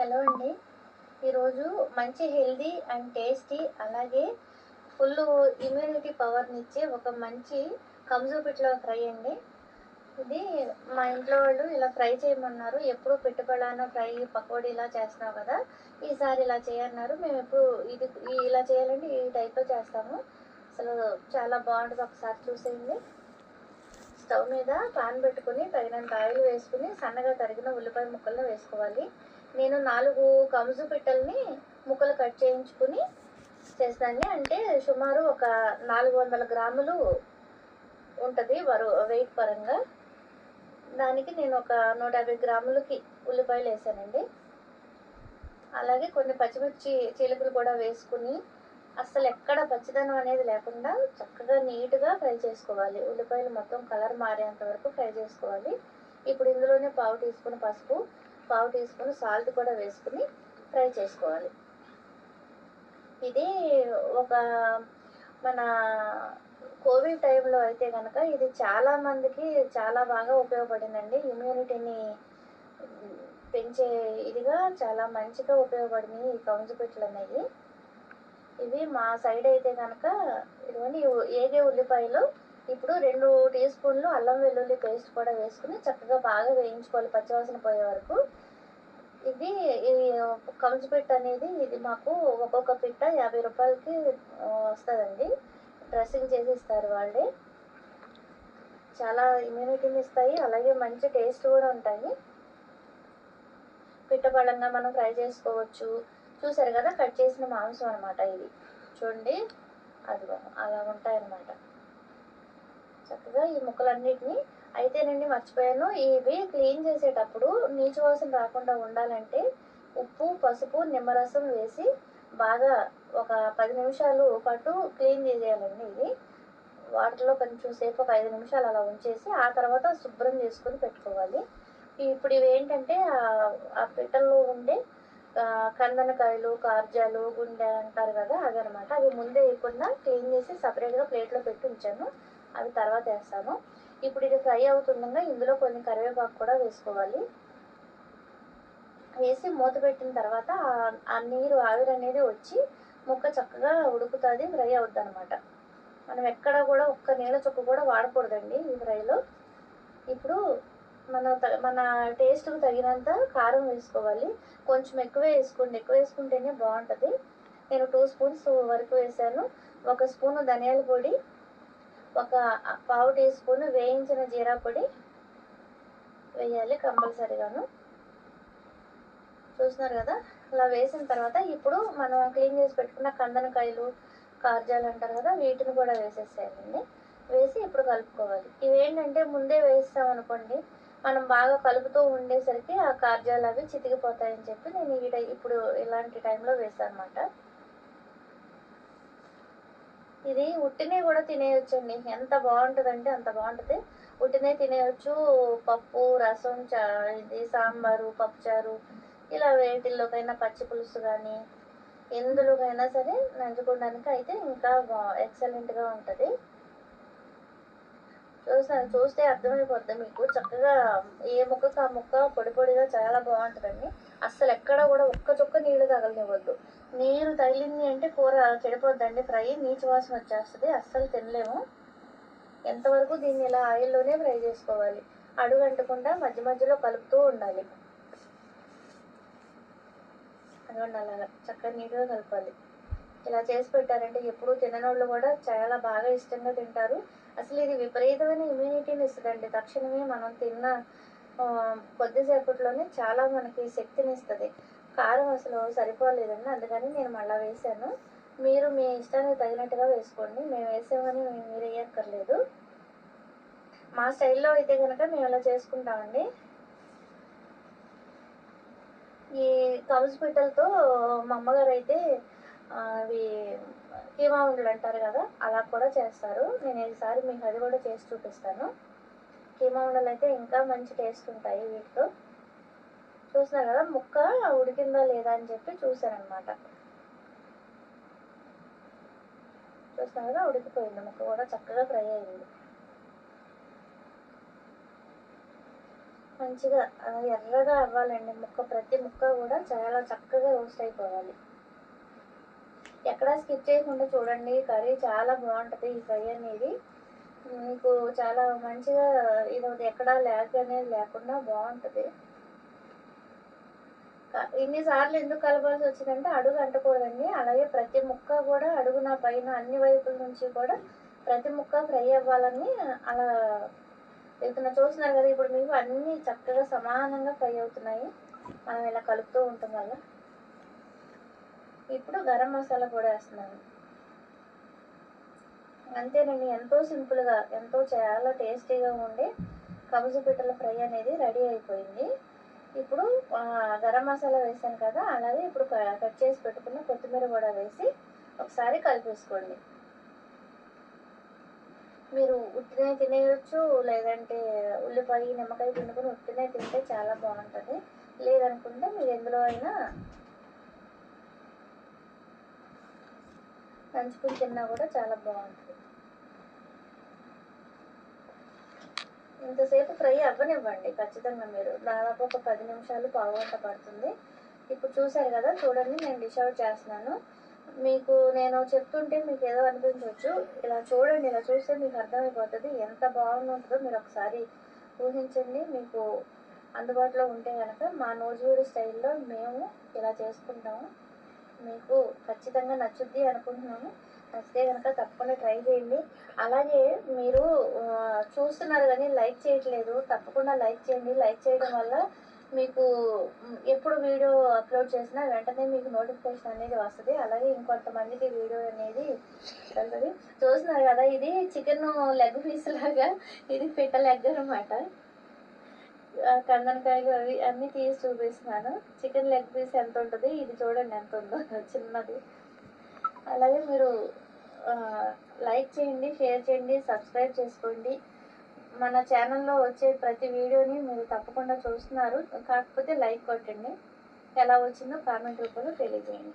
Hello అండి. ఈరోజు మంచి హెల్దీ అండ్ టేస్టీ అలాగే ఫుల్ ఇమ్యూనిటీ పవర్నిచ్చే ఒక మంచి కంజు ఫ్రై అండి. ఇది మా ఇంట్లో వాళ్ళు ఇలా ఫ్రై చేయమన్నారు. ఎప్పుడు పెట్టుబడాన ఫ్రై పకోడీ ఇలా చేస్తున్నావు కదా, ఈసారి ఇలా చేయన్నారు. మేము ఎప్పుడు ఇలా చేయాలంటే ఈ టైప్లో చేస్తాము. అసలు చాలా బాగుంటుంది, ఒకసారి చూసేయండి. స్టవ్ మీద పాన్ పెట్టుకుని తగినంత ఆయిల్ వేసుకుని సన్నగా తరిగిన ఉల్లిపాయ ముక్కలను వేసుకోవాలి. నేను 4 కంజు పిట్టల్ని ముక్కలు కట్ చేయించుకుని చేస్తాను. అంటే సుమారు ఒక 400 గ్రాములు ఉంటుంది వెయిట్ పరంగా. దానికి నేను ఒక 150 గ్రాములకి ఉల్లిపాయలు వేసానండి. అలాగే కొన్ని పచ్చిమిర్చి చీలికలు కూడా వేసుకుని అస్సలు ఎక్కడ పచ్చిదనం అనేది లేకుండా చక్కగా నీట్గా ఫ్రై చేసుకోవాలి. ఉల్లిపాయలు మొత్తం కలర్ మారేంత వరకు ఫ్రై చేసుకోవాలి. ఇప్పుడు ఇందులోనే 1/2 టీ స్పూన్ పసుపు, 1/2 టీ స్పూన్ సాల్ట్ కూడా వేసుకుని ఫ్రై చేసుకోవాలి. ఇది ఒక మన కోవిడ్ టైంలో అయితే కనుక ఇది చాలామందికి చాలా బాగా ఉపయోగపడిందండి. ఇమ్యూనిటీని పెంచే ఇదిగా చాలా మంచిగా ఉపయోగపడినాయి ఈ కంజు పిట్టలు అనేవి. ఇవి మా సైడ్ అయితే కనుక ఇదిగోండి ఏగే ఉల్లిపాయలు. ఇప్పుడు 2 టీ స్పూన్లు అల్లం వెల్లుల్లి పేస్ట్ కూడా వేసుకుని చక్కగా బాగా వేయించుకోవాలి పచ్చివాసన పోయే వరకు. ఇది ఈ కంజు పిట్ట అనేది ఇది మాకు ఒక్కొక్క పిట్ట 50 రూపాయలకి వస్తుందండి. డ్రెస్సింగ్ చేసి ఇస్తారు వాళ్ళే. చాలా ఇమ్యూనిటీని ఇస్తాయి, అలాగే మంచి టేస్ట్ కూడా ఉంటాయి. పిట్ట పళ్ళంగా మనం ఫ్రై చేసుకోవచ్చు. చూసారు కదా, కట్ చేసిన మాంసం అనమాట ఇది. చూడండి, అదిగో అలా ఉంటాయన్నమాట. చక్కగా ఈ ముక్కలన్నిటిని అయితేనండి మర్చిపోయాను, ఇవి క్లీన్ చేసేటప్పుడు నీచు వాసన రాకుండా ఉండాలంటే ఉప్పు, పసుపు, నిమ్మరసం వేసి బాగా ఒక 10 నిమిషాలు పాటు క్లీన్ చేసేయాలండి. ఇది వాటర్లో కొంచెం సేపు ఒక 5 నిమిషాలు అలా ఉంచేసి ఆ తర్వాత శుభ్రం చేసుకుని పెట్టుకోవాలి. ఇప్పుడు ఇవి ఏంటంటే ఆ పిట్టల్లో ఉండే కందనకాయలు, కార్జాలు, గుండె అంటారు కదా, అవి అనమాట. అవి ముందే వేయకుండా క్లీన్ చేసి సపరేట్గా ప్లేట్లో పెట్టి ఉంచాను. అవి తర్వాత వేస్తాను. ఇప్పుడు ఇది ఫ్రై అవుతుండగా ఇందులో కొన్ని కరివేపాకు కూడా వేసుకోవాలి. వేసి మూత పెట్టిన తర్వాత ఆ నీరు ఆవిరి అనేది వచ్చి ముక్క చక్కగా ఉడుకుతుంది, ఫ్రై అవుద్ది అనమాట. మనం ఎక్కడ కూడా ఒక్క నీళ్ళ చుక్క కూడా వాడకూడదండి ఈ ఫ్రైలో. ఇప్పుడు మన టేస్ట్కి తగినంత కారం వేసుకోవాలి. కొంచెం ఎక్కువే వేసుకోండి, ఎక్కువ వేసుకుంటేనే బాగుంటుంది. నేను 2 స్పూన్స్ వరకు వేసాను. 1 స్పూను ధనియాల పొడి, ఒక 1/2 టీ స్పూన్ వేయించిన జీరా పొడి వేయాలి కంపల్సరీగాను. చూస్తున్నారు కదా, అలా వేసిన తర్వాత ఇప్పుడు మనం క్లీన్ చేసి పెట్టుకున్న కందనకాయలు, కార్జాలు అంటారు కదా, వీటిని కూడా వేసేసేయాలండి. వేసి ఇప్పుడు కలుపుకోవాలి. ఇవేంటంటే ముందే వేస్తామనుకోండి, మనం బాగా కలుపుతూ ఉండేసరికి ఆ కార్జాలు అవి చితికిపోతాయని చెప్పి నేను ఇప్పుడు ఇలాంటి టైంలో వేసాను అనమాట. ఇది ఉట్టినే కూడా తినేయొచ్చండి, ఎంత బాగుంటుందంటే అంత బాగుంటుంది. ఉట్టినే తినేయచ్చు, పప్పు, రసం, ఇది సాంబారు, పప్పుచారు, ఇలా వేటిల్లోకైనా పచ్చి పులుసు కానీ ఎందులోకైనా సరే నంచుకోవడానికి అయితే ఇంకా ఎక్సలెంట్గా ఉంటుంది. చూస్తే అర్థమైపోద్ది మీకు. చక్కగా ఏ ముక్కకు ఆ ముక్క పొడి పొడిగా చాలా బాగుంటుందండి. అస్సలు ఎక్కడ కూడా ఒక్క చుక్క నీళ్లు తగలనివ్వద్దు. నీరు తగిలింది అంటే కూర చెడిపోద్దండి, ఫ్రై నీచు వాసన వచ్చేస్తుంది, అస్సలు తినలేము. ఎంతవరకు దీన్ని ఇలా ఆయిల్లోనే ఫ్రై చేసుకోవాలి. అడుగు అంటకుండా మధ్య మధ్యలో కలుపుతూ ఉండాలి. అదిగోండి అలాగా చక్కగా నీట్గా కలపాలి. ఇలా చేసి పెట్టారంటే ఎప్పుడు తిననోళ్ళు కూడా చాలా బాగా ఇష్టంగా తింటారు. అసలు ఇది విపరీతమైన ఇమ్యూనిటీని ఇస్తుందండి. తక్షణమే మనం తిన్న కొద్దిసేపట్లోనే చాలా మనకి శక్తిని ఇస్తుంది. కారం అసలు సరిపోలేదండి, అందుకని నేను మళ్ళీ వేసాను. మీరు మీ ఇష్టానికి తగినట్టుగా వేసుకోండి, మేము వేసామని మీరు వేయక్కర్లేదు. మా స్టైల్లో అయితే కనుక మేము ఇలా చేసుకుంటామండి. ఈ కంజు పిట్టలతో మా అమ్మగారు అయితే అవి కీమా ఉండలు అంటారు కదా, అలా కూడా చేస్తారు. నేను ఈసారి మీకు అది కూడా చేసి చూపిస్తాను. కీమా ఉండలు అయితే ఇంకా మంచి టేస్ట్ ఉంటాయి వీటితో. చూస్తున్నారు కదా, ముక్క ఉడికిందా లేదా అని చెప్పి చూసాను అనమాట. చూస్తున్నారు కదా, ఉడికిపోయింది, ముక్క కూడా చక్కగా ఫ్రై అయింది. మంచిగా ఎర్రగా అవ్వాలండి ముక్క, ప్రతి ముక్క కూడా చాలా చక్కగా రోస్ట్ అయిపోవాలి. ఎక్కడా స్కిప్ చేయకుండా చూడండి, కర్రీ చాలా బాగుంటుంది. ఈ ఫ్రై అనేది మీకు చాలా మంచిగా ఇది ఎక్కడా ల్యాగ్ అనేది లేకుండా బాగుంటుంది. ఇన్నిసార్లు ఎందుకు కలపాల్సి వచ్చిందంటే అడుగు అంటకూడదండి. అలాగే ప్రతి ముక్క కూడా అడుగున పైన అన్ని వైపుల నుంచి కూడా ప్రతి ముక్క ఫ్రై అవ్వాలని అలా వెళ్తున్నా. చూస్తున్నారు కదా, ఇప్పుడు మీకు అన్నీ చక్కగా సమానంగా ఫ్రై అవుతున్నాయి మనం ఇలా కలుపుతూ ఉంటాం వల్ల. ఇప్పుడు గరం మసాలా కూడా వేస్తున్నాను. అంతేనండి, ఎంతో సింపుల్గా, ఎంతో చాలా టేస్టీగా ఉండే కబుజు పిట్టల ఫ్రై అనేది రెడీ అయిపోయింది. ఇప్పుడు గరం మసాలా వేసాను కదా, అలాగే ఇప్పుడు కట్ చేసి పెట్టుకున్న కొత్తిమీర కూడా వేసి ఒకసారి కలిపేసుకోండి. మీరు ఉట్టినే తినేయచ్చు, లేదంటే ఉల్లిపాయ నిమ్మకాయ పిండుకొని ఉట్టినే తింటే చాలా బాగుంటుంది. లేదనుకుంటే మీరు ఎందులో అయినా నంచుకుని తిన్నా కూడా చాలా బాగుంటుంది. ఇంతసేపు ఫ్రై అవ్వనివ్వండి ఖచ్చితంగా. మీరు దాదాపు ఒక 10 నిమిషాలు, పావుగంట పడుతుంది. ఇప్పుడు చూసారు కదా, చూడండి నేను డిష్ అవుట్ చేస్తున్నాను. మీకు నేను చెప్తుంటే మీకు ఏదో అనిపించవచ్చు, ఇలా చూడండి, ఇలా చూస్తే మీకు అర్థమైపోతుంది ఎంత బాగుంటుందో. మీరు ఒకసారి ఊహించండి. మీకు అందుబాటులో ఉంటే కనుక మా నూజివీడు స్టైల్లో మేము ఇలా చేసుకుంటాము. మీకు ఖచ్చితంగా నచ్చుద్ది అనుకుంటున్నాను. నచ్చితే కనుక తప్పకుండా ట్రై చేయండి. అలాగే మీరు చూస్తున్నారు కానీ లైక్ చేయట్లేదు, తప్పకుండా లైక్ చేయండి. లైక్ చేయడం వల్ల మీకు ఎప్పుడు వీడియో అప్లోడ్ చేసినా వెంటనే మీకు నోటిఫికేషన్ అనేది వస్తుంది. అలాగే ఇంకొంతమందికి వీడియో అనేది వెళ్తుంది. చూస్తున్నారు కదా, ఇది చికెన్ లెగ్ పీస్ లాగా, ఇది పిట్ట లెగ్ అనమాట. కందనకాయలు అవి అన్నీ తీసి చూపిస్తున్నాను. చికెన్ లెగ్ పీస్ ఎంత ఉంటుంది, ఇది చూడండి ఎంత ఉందో, చిన్నది. అలాగే మీరు లైక్ చేయండి, షేర్ చేయండి, సబ్స్క్రైబ్ చేసుకోండి. మన ఛానల్లో వచ్చే ప్రతి వీడియోని మీరు తప్పకుండా చూస్తున్నారు, కాకపోతే లైక్ కొట్టండి. ఎలా వచ్చిందో కామెంట్ రూపంలో తెలియజేయండి.